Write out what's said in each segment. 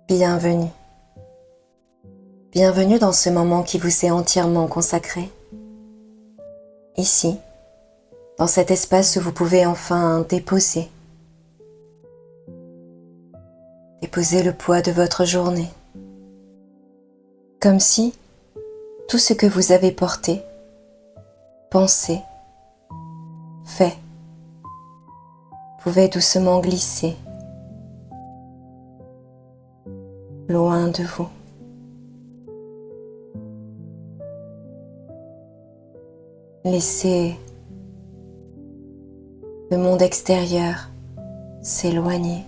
Bienvenue. Bienvenue dans ce moment qui vous est entièrement consacré. Ici, dans cet espace où vous pouvez enfin déposer le poids de votre journée. Comme si tout ce que vous avez porté, pensé, fait, pouvait doucement glisser loin de vous. Laissez le monde extérieur s'éloigner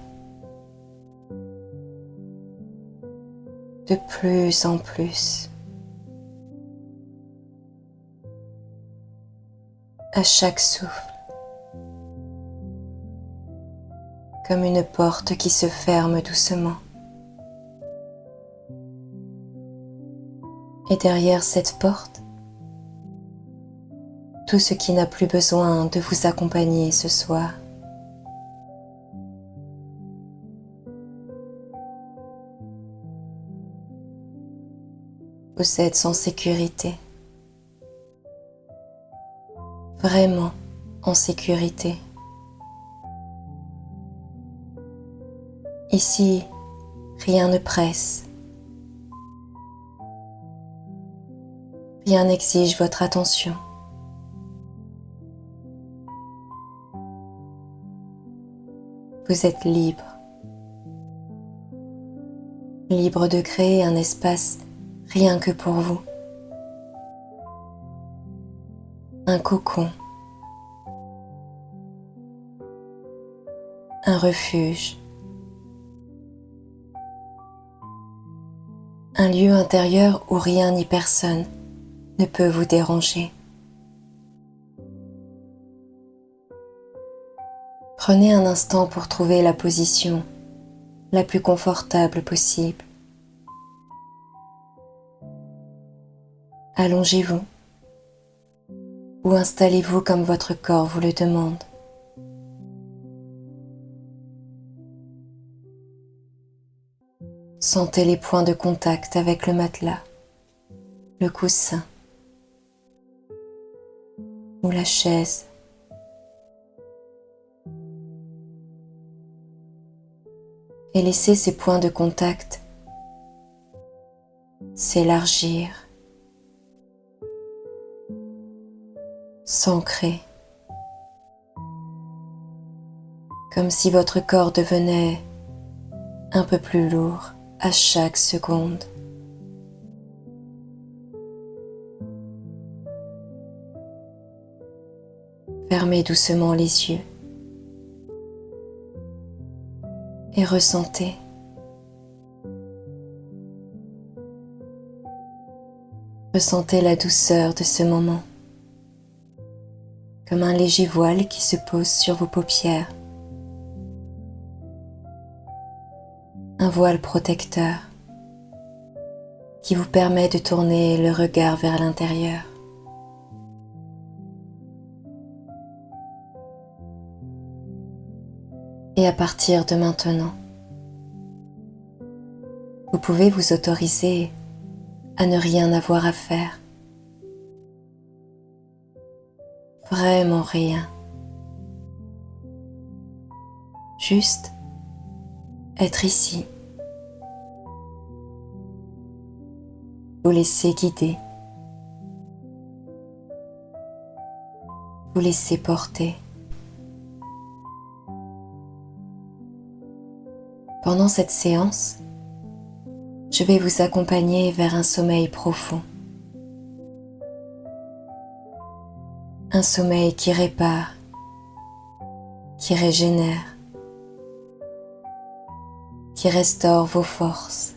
de plus en plus. À chaque souffle, comme une porte qui se ferme doucement. Et derrière cette porte, tout ce qui n'a plus besoin de vous accompagner ce soir. Vous êtes en sécurité, vraiment en sécurité. Ici, rien ne presse, rien n'exige votre attention. Vous êtes libre, libre de créer un espace rien que pour vous. Un cocon, un refuge, un lieu intérieur où rien ni personne ne peut vous déranger. Prenez un instant pour trouver la position la plus confortable possible. Allongez-vous ou installez-vous comme votre corps vous le demande. Sentez les points de contact avec le matelas, le coussin ou la chaise. Et laissez ces points de contact s'élargir, s'ancrer, comme si votre corps devenait un peu plus lourd à chaque seconde. Fermez doucement les yeux et ressentez. Ressentez la douceur de ce moment, comme un léger voile qui se pose sur vos paupières. Un voile protecteur qui vous permet de tourner le regard vers l'intérieur. Et à partir de maintenant, vous pouvez vous autoriser à ne rien avoir à faire. Vraiment rien. Juste être ici. Vous laisser guider. Vous laisser porter. Pendant cette séance, je vais vous accompagner vers un sommeil profond. Un sommeil qui répare, qui régénère, qui restaure vos forces.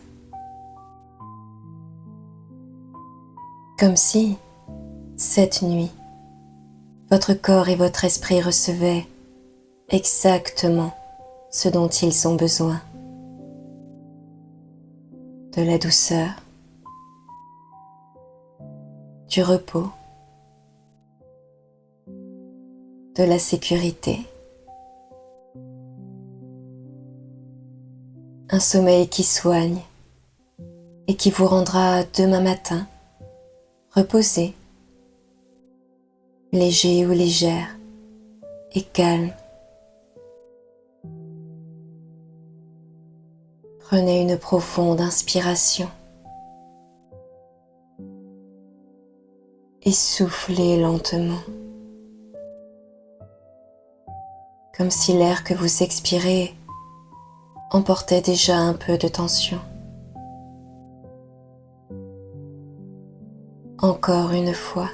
Comme si, cette nuit, votre corps et votre esprit recevaient exactement ce dont ils ont besoin. De la douceur, du repos, de la sécurité. Un sommeil qui soigne et qui vous rendra demain matin reposé, léger ou légère et calme. Prenez une profonde inspiration et soufflez lentement, comme si l'air que vous expirez emportait déjà un peu de tension. Encore une fois.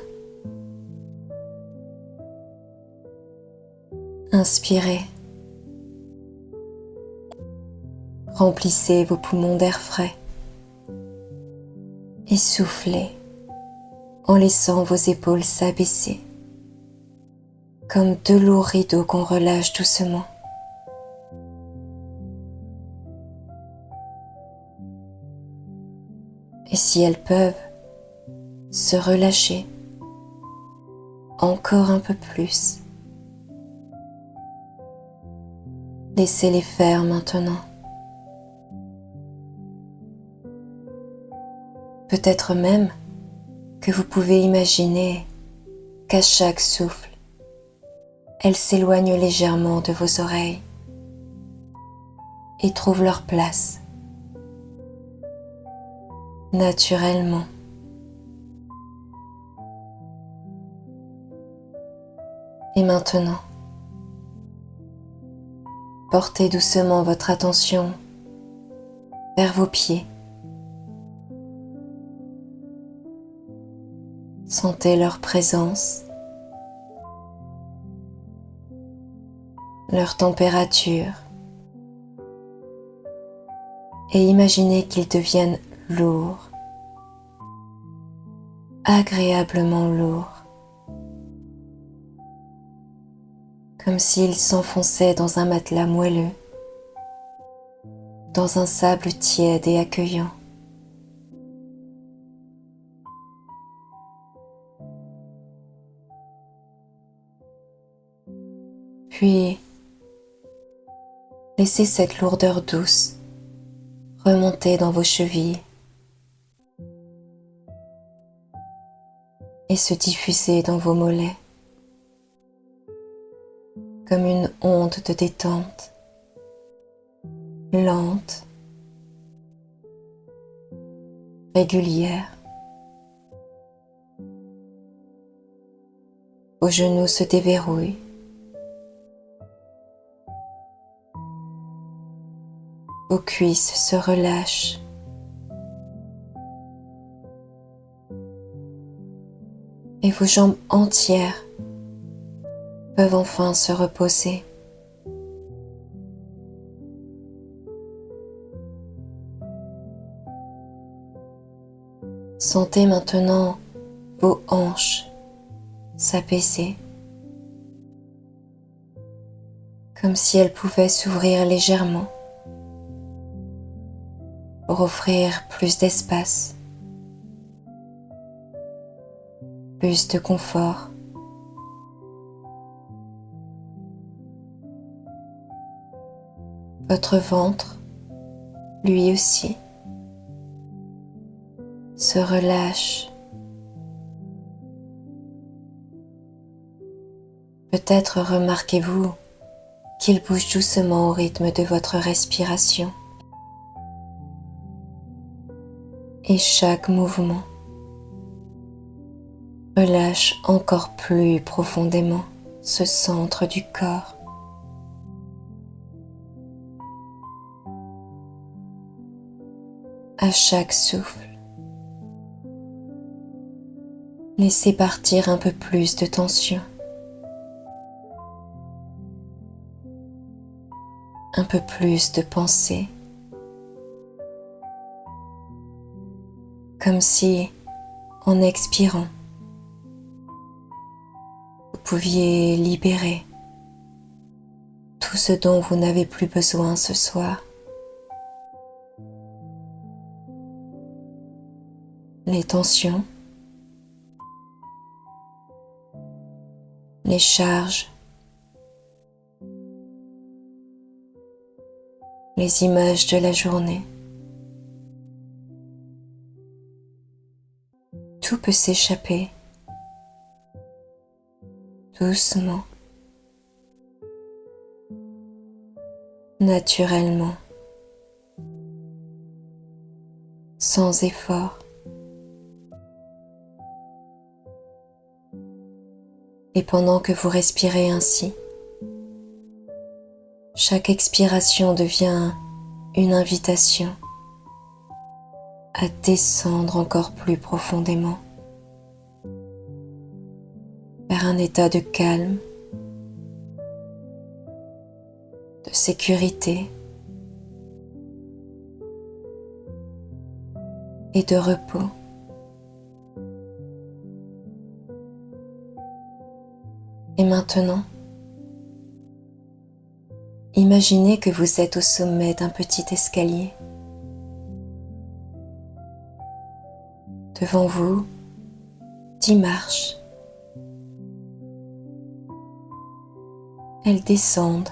Inspirez. Remplissez vos poumons d'air frais et soufflez en laissant vos épaules s'abaisser comme deux lourds rideaux qu'on relâche doucement. Et si elles peuvent, se relâcher encore un peu plus. Laissez-les faire maintenant. Peut-être même que vous pouvez imaginer qu'à chaque souffle, elles s'éloignent légèrement de vos oreilles et trouvent leur place naturellement. Et maintenant, portez doucement votre attention vers vos pieds. Sentez leur présence, leur température et imaginez qu'ils deviennent lourds, agréablement lourds, comme s'ils s'enfonçaient dans un matelas moelleux, dans un sable tiède et accueillant. Puis, laissez cette lourdeur douce remonter dans vos chevilles et se diffuser dans vos mollets comme une onde de détente lente, régulière. Vos genoux se déverrouillent. Vos cuisses se relâchent. Et vos jambes entières peuvent enfin se reposer. Sentez maintenant vos hanches s'apaiser, comme si elles pouvaient s'ouvrir légèrement pour offrir plus d'espace, plus de confort. Votre ventre, lui aussi, se relâche. Peut-être remarquez-vous qu'il bouge doucement au rythme de votre respiration. Et chaque mouvement relâche encore plus profondément ce centre du corps. À chaque souffle, laissez partir un peu plus de tension, un peu plus de pensée, comme si, en expirant, vous pouviez libérer tout ce dont vous n'avez plus besoin ce soir. Les tensions, les charges, les images de la journée. Tout peut s'échapper doucement, naturellement, sans effort. Et pendant que vous respirez ainsi, chaque expiration devient une invitation à descendre encore plus profondément vers un état de calme, de sécurité et de repos. Et maintenant, imaginez que vous êtes au sommet d'un petit escalier. Devant vous, 10 marches. Elles descendent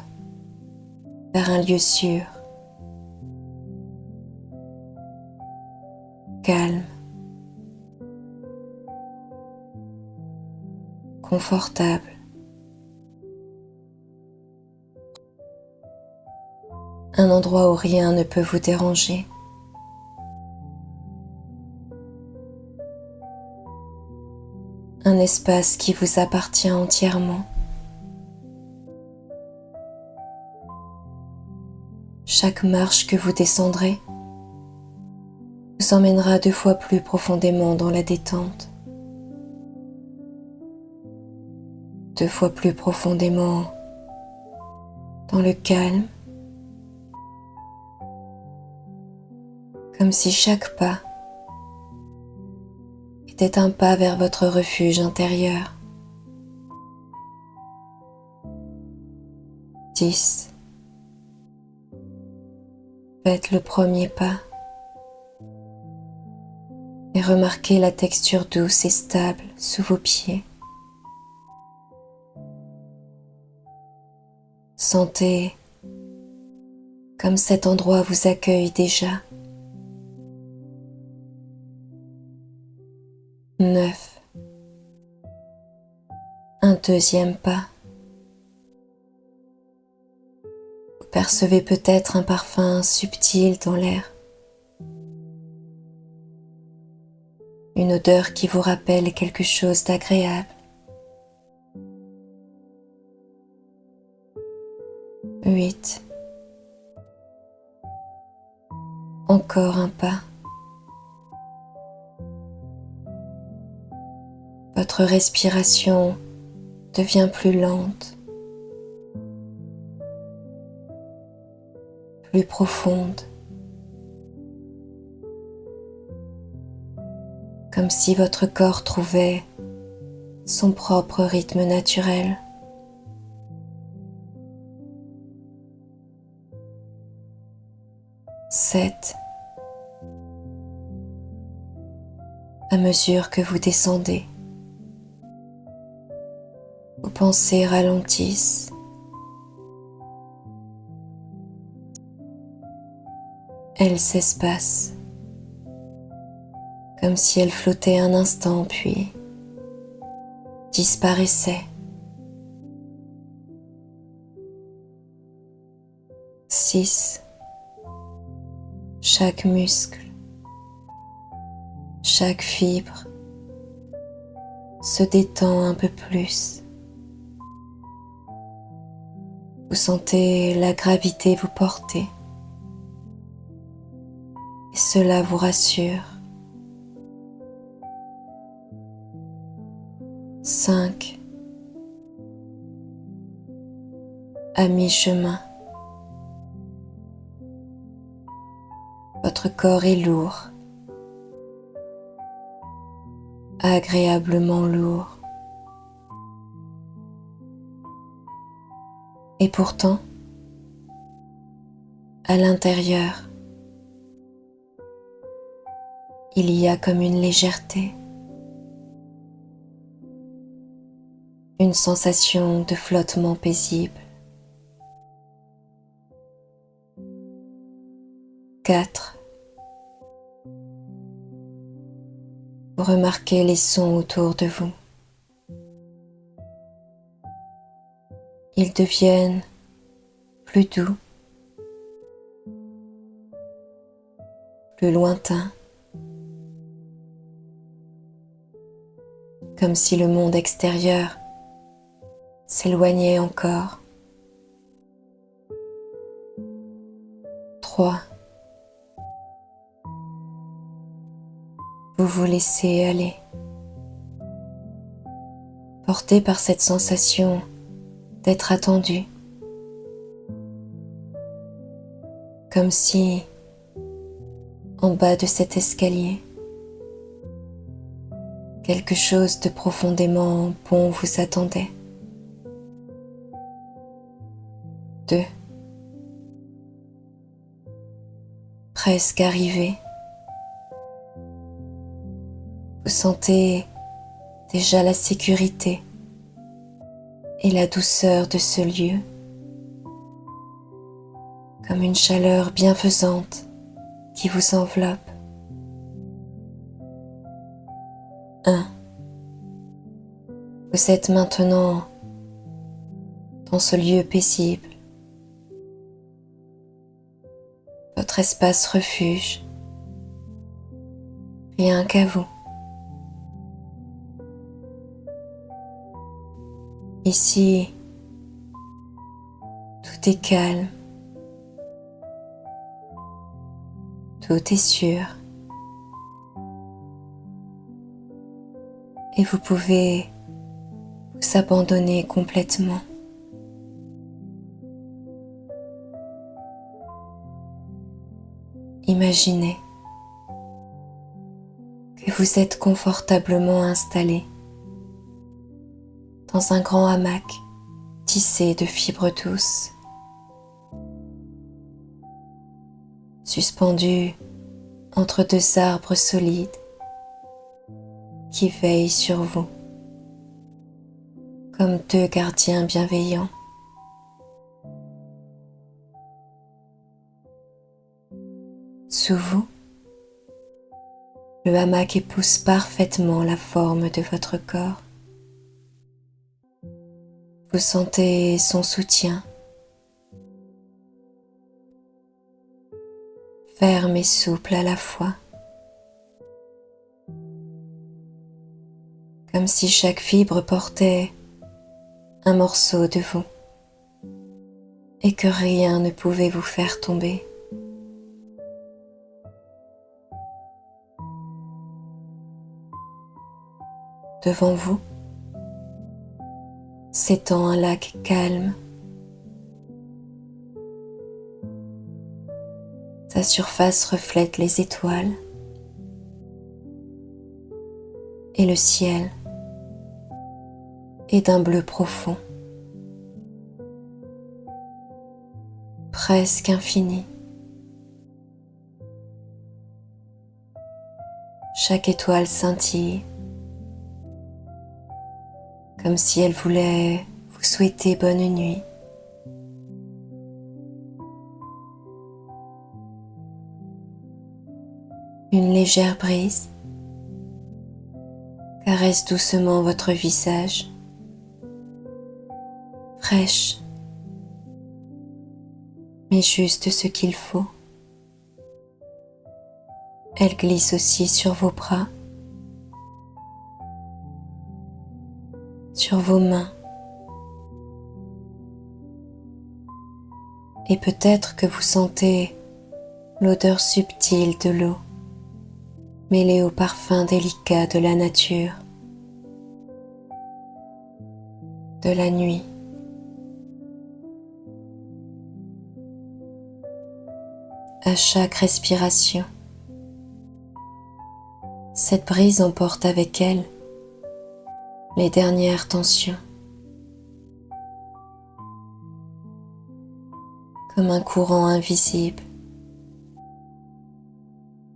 vers un lieu sûr, calme, confortable. Un endroit où rien ne peut vous déranger. Un espace qui vous appartient entièrement. Chaque marche que vous descendrez vous emmènera 2 fois plus profondément dans la détente, 2 fois plus profondément dans le calme, comme si chaque pas était un pas vers votre refuge intérieur. 10. Faites le premier pas et remarquez la texture douce et stable sous vos pieds. Sentez comme cet endroit vous accueille déjà. 9. Un deuxième pas. Vous percevez peut-être un parfum subtil dans l'air. Une odeur qui vous rappelle quelque chose d'agréable. 8. Encore un pas. Votre respiration devient plus lente, plus profonde, comme si votre corps trouvait son propre rythme naturel. 7. À mesure que vous descendez, vos pensées ralentissent. Elles s'espacent, comme si elles flottaient un instant puis disparaissaient. 6. Chaque muscle, chaque fibre se détend un peu plus. Vous sentez la gravité vous porter et cela vous rassure. 5. À mi-chemin, votre corps est lourd, agréablement lourd. Et pourtant, à l'intérieur, il y a comme une légèreté, une sensation de flottement paisible. 4. Vous remarquez les sons autour de vous. Ils deviennent plus doux, plus lointains, comme si le monde extérieur s'éloignait encore. 3. Vous vous laissez aller, porté par cette sensation d'être attendu, comme si, en bas de cet escalier, quelque chose de profondément bon vous attendait. 2. Presque arrivé, vous sentez déjà la sécurité et la douceur de ce lieu, comme une chaleur bienfaisante qui vous enveloppe. 1. Vous êtes maintenant dans ce lieu paisible, votre espace refuge, rien qu'à vous. Ici, tout est calme, tout est sûr, et vous pouvez vous abandonner complètement. Imaginez que vous êtes confortablement installé dans un grand hamac tissé de fibres douces, suspendu entre deux arbres solides qui veillent sur vous comme deux gardiens bienveillants. Sous vous, le hamac épouse parfaitement la forme de votre corps. Vous sentez son soutien, ferme et souple à la fois, comme si chaque fibre portait un morceau de vous et que rien ne pouvait vous faire tomber. Devant vous s'étend un lac calme. Sa surface reflète les étoiles et le ciel est d'un bleu profond, presque infini. Chaque étoile scintille, comme si elle voulait vous souhaiter bonne nuit. Une légère brise caresse doucement votre visage, fraîche, mais juste ce qu'il faut. Elle glisse aussi sur vos bras, sur vos mains. Et peut-être que vous sentez l'odeur subtile de l'eau, mêlée au parfum délicat de la nature, de la nuit. À chaque respiration, cette brise emporte avec elle les dernières tensions, comme un courant invisible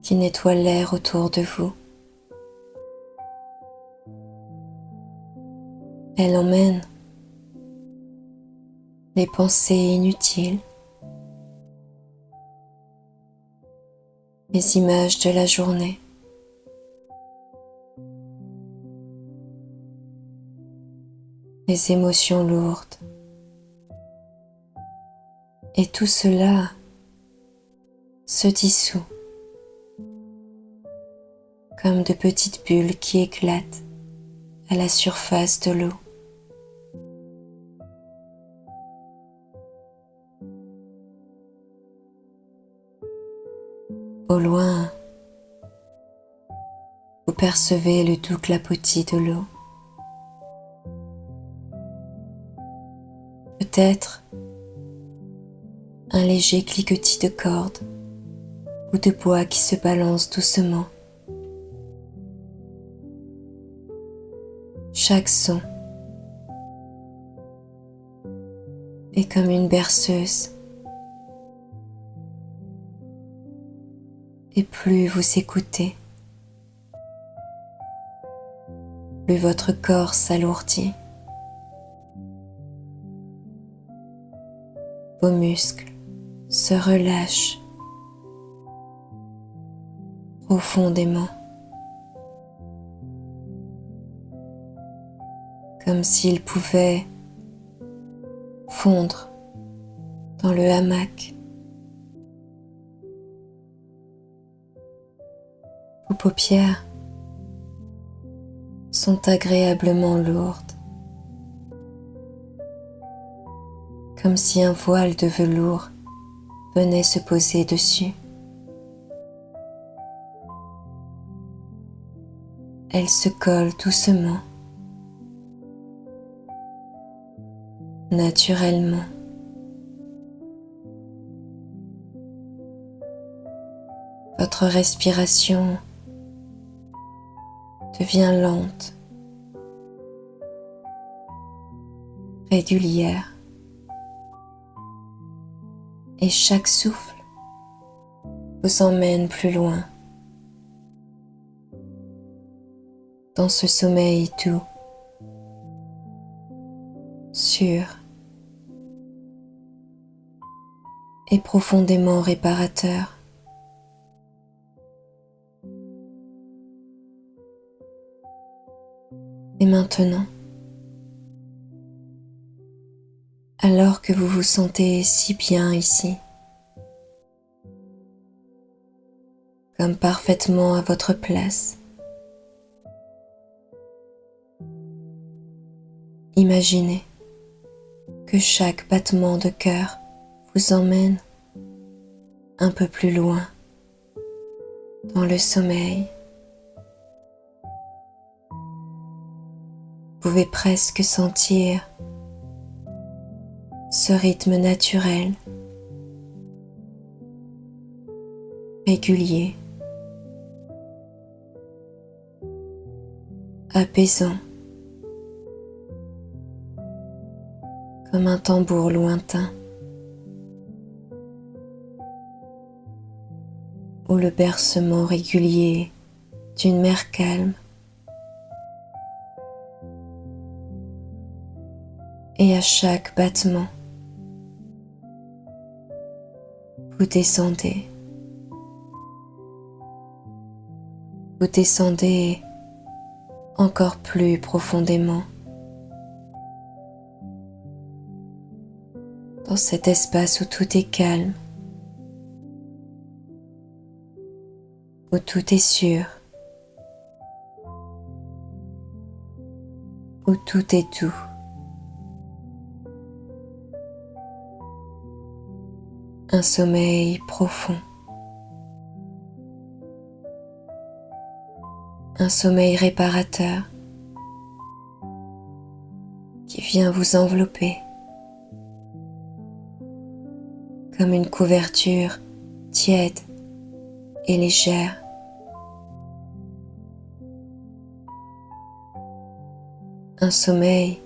qui nettoie l'air autour de vous. Elle emmène les pensées inutiles, les images de la journée, les émotions lourdes, et tout cela se dissout comme de petites bulles qui éclatent à la surface de l'eau. Au loin, vous percevez le doux clapotis de l'eau. Peut-être un léger cliquetis de cordes ou de bois qui se balance doucement. Chaque son est comme une berceuse. Et plus vous écoutez, plus votre corps s'alourdit. Vos muscles se relâchent profondément, comme s'ils pouvaient fondre dans le hamac. Vos paupières sont agréablement lourdes, comme si un voile de velours venait se poser dessus. Elles se collent doucement, naturellement. Votre respiration devient lente, régulière, et chaque souffle vous emmène plus loin dans ce sommeil doux, sûr et profondément réparateur. Et maintenant, alors que vous vous sentez si bien ici, comme parfaitement à votre place, imaginez que chaque battement de cœur vous emmène un peu plus loin dans le sommeil. Vous pouvez presque sentir ce rythme naturel, régulier, apaisant, comme un tambour lointain, ou le bercement régulier d'une mer calme. Et à chaque battement, vous descendez. Vous descendez encore plus profondément dans cet espace où tout est calme, où tout est sûr, où tout est doux. Un sommeil profond, un sommeil réparateur qui vient vous envelopper comme une couverture tiède et légère. Un sommeil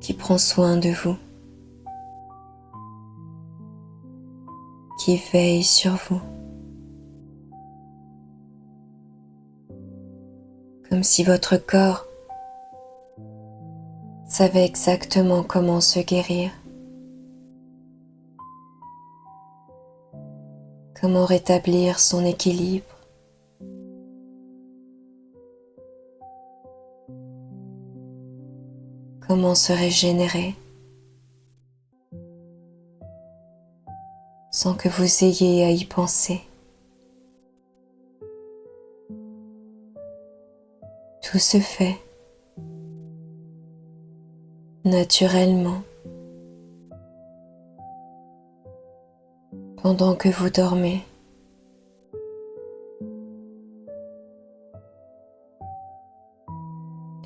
qui prend soin de vous, qui veille sur vous, comme si votre corps savait exactement comment se guérir, Comment rétablir son équilibre? Comment se régénérer sans que vous ayez à y penser? Tout se fait naturellement pendant que vous dormez.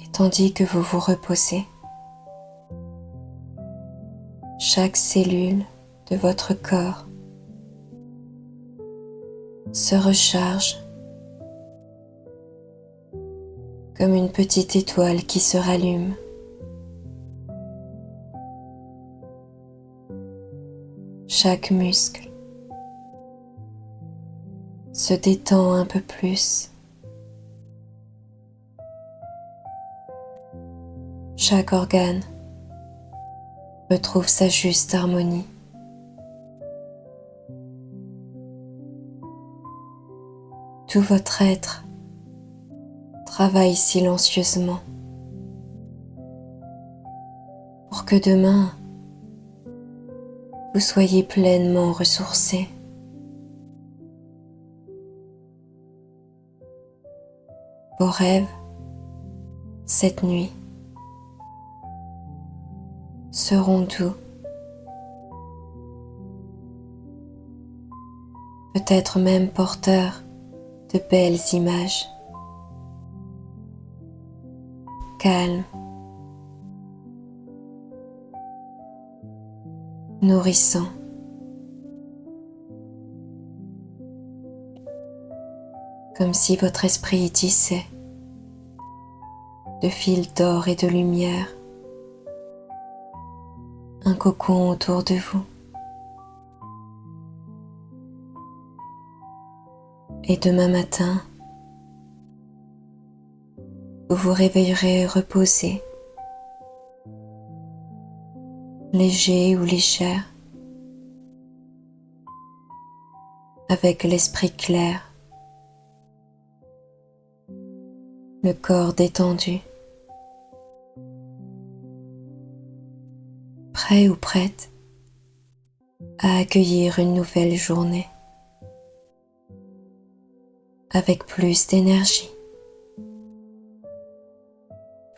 Et tandis que vous vous reposez, chaque cellule de votre corps se recharge comme une petite étoile qui se rallume. Chaque muscle se détend un peu plus. Chaque organe retrouve sa juste harmonie. Tout votre être travaille silencieusement pour que demain vous soyez pleinement ressourcé. Vos rêves, cette nuit, seront doux, peut-être même porteurs de belles images, calmes, nourrissants. Comme si votre esprit tissait de fils d'or et de lumière un cocon autour de vous. Et demain matin, vous vous réveillerez reposé, léger ou légère, avec l'esprit clair, le corps détendu, prêt ou prête à accueillir une nouvelle journée avec plus d'énergie,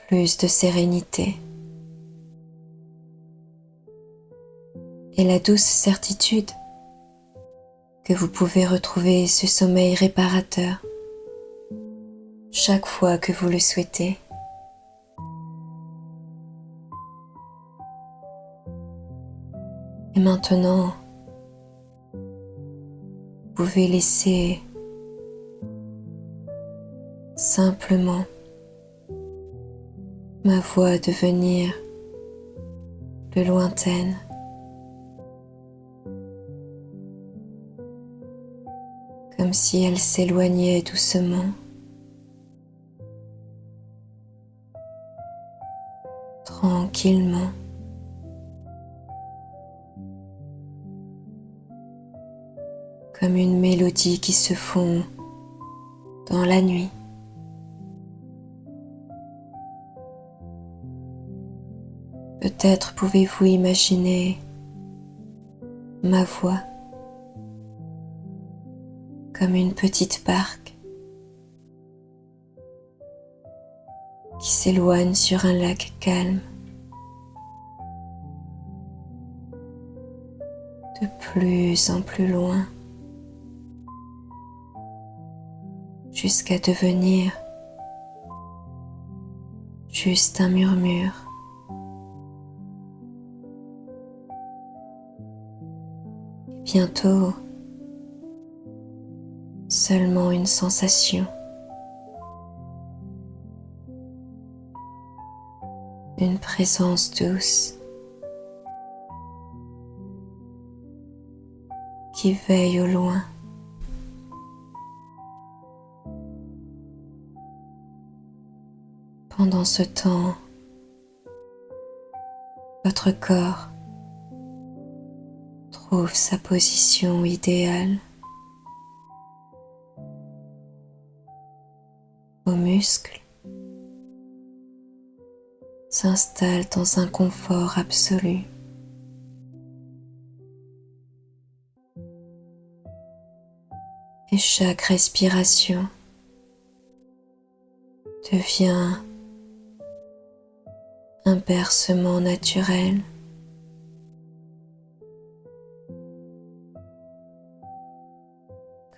plus de sérénité et la douce certitude que vous pouvez retrouver ce sommeil réparateur chaque fois que vous le souhaitez. Et maintenant, vous pouvez laisser simplement ma voix devenir plus lointaine. Comme si elle s'éloignait doucement. Tranquillement. Comme une mélodie qui se fond dans la nuit. Peut-être pouvez-vous imaginer ma voix comme une petite barque qui s'éloigne sur un lac calme, de plus en plus loin, jusqu'à devenir juste un murmure. Et bientôt, seulement une sensation, une présence douce qui veille au loin. Pendant ce temps, votre corps trouve sa position idéale, vos muscles s'installent dans un confort absolu. Et chaque respiration devient un bercement naturel.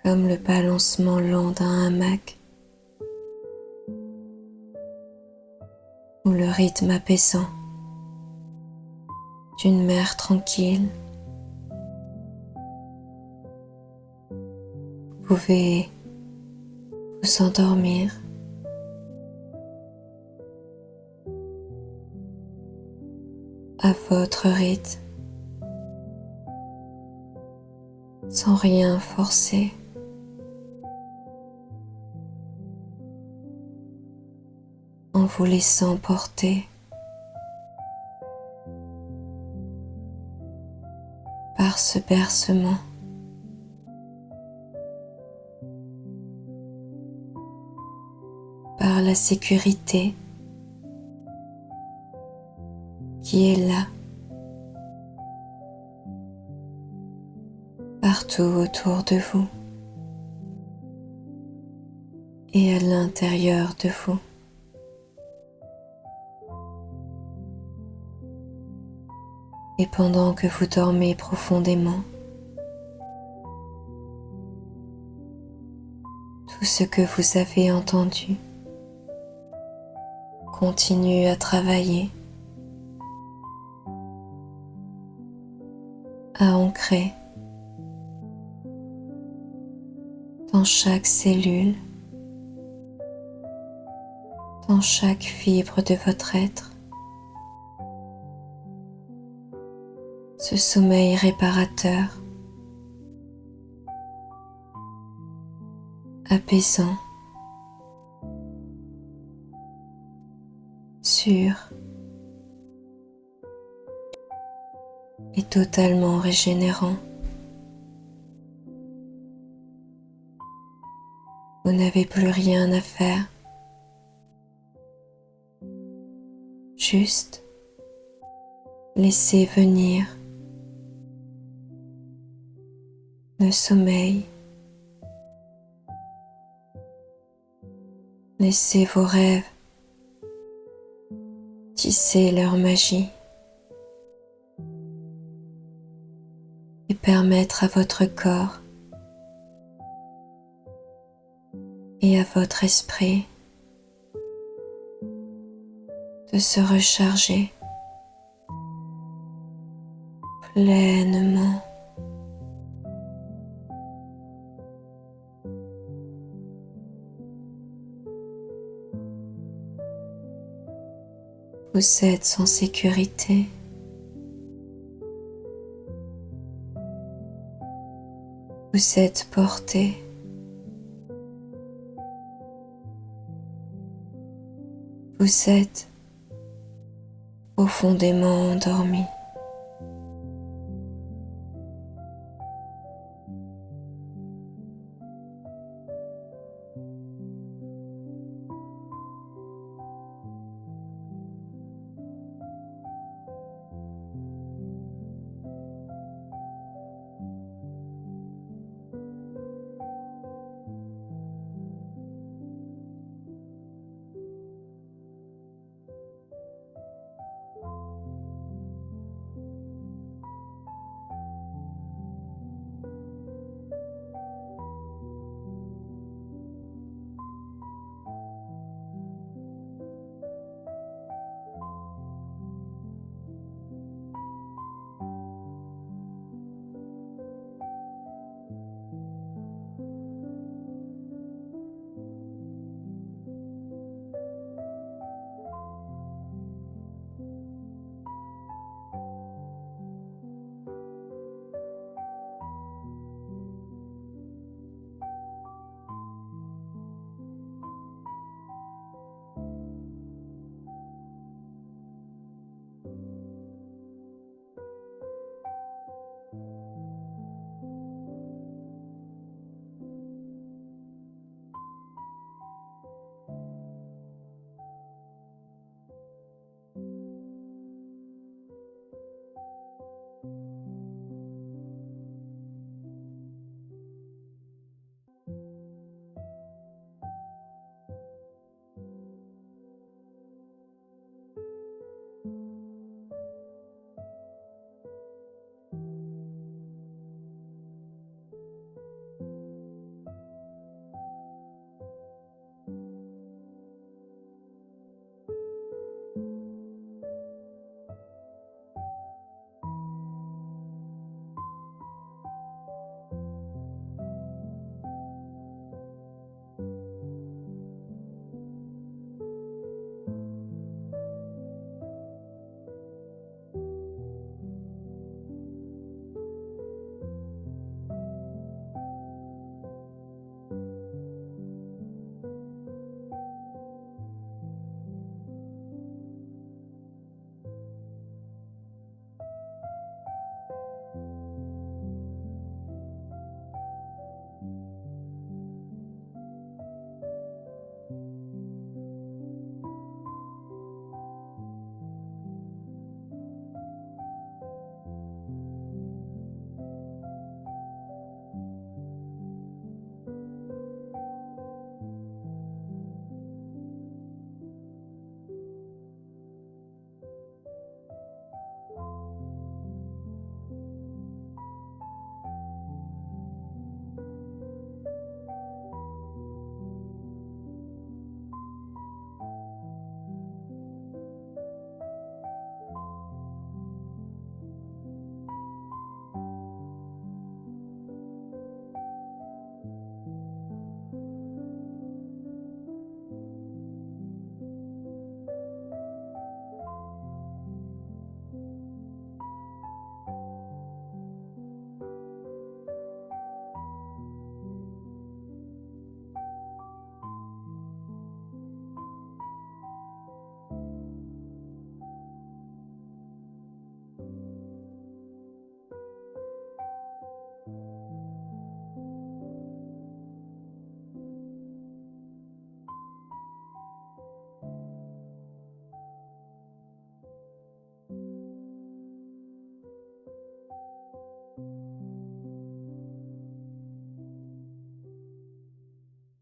Comme le balancement lent d'un hamac ou le rythme apaisant d'une mer tranquille. Vous pouvez vous endormir à votre rythme sans rien forcer. En vous laissant porter par ce bercement. Par la sécurité qui est là, partout autour de vous et à l'intérieur de vous. Et pendant que vous dormez profondément, tout ce que vous avez entendu continue à travailler, à ancrer dans chaque cellule, dans chaque fibre de votre être. Ce sommeil réparateur, apaisant, sûr et totalement régénérant. Vous n'avez plus rien à faire, juste laissez venir le sommeil. Laissez vos rêves tisser leur magie et permettre à votre corps et à votre esprit de se recharger pleinement. Vous êtes en sécurité. Vous êtes porté. Vous êtes profondément endormi.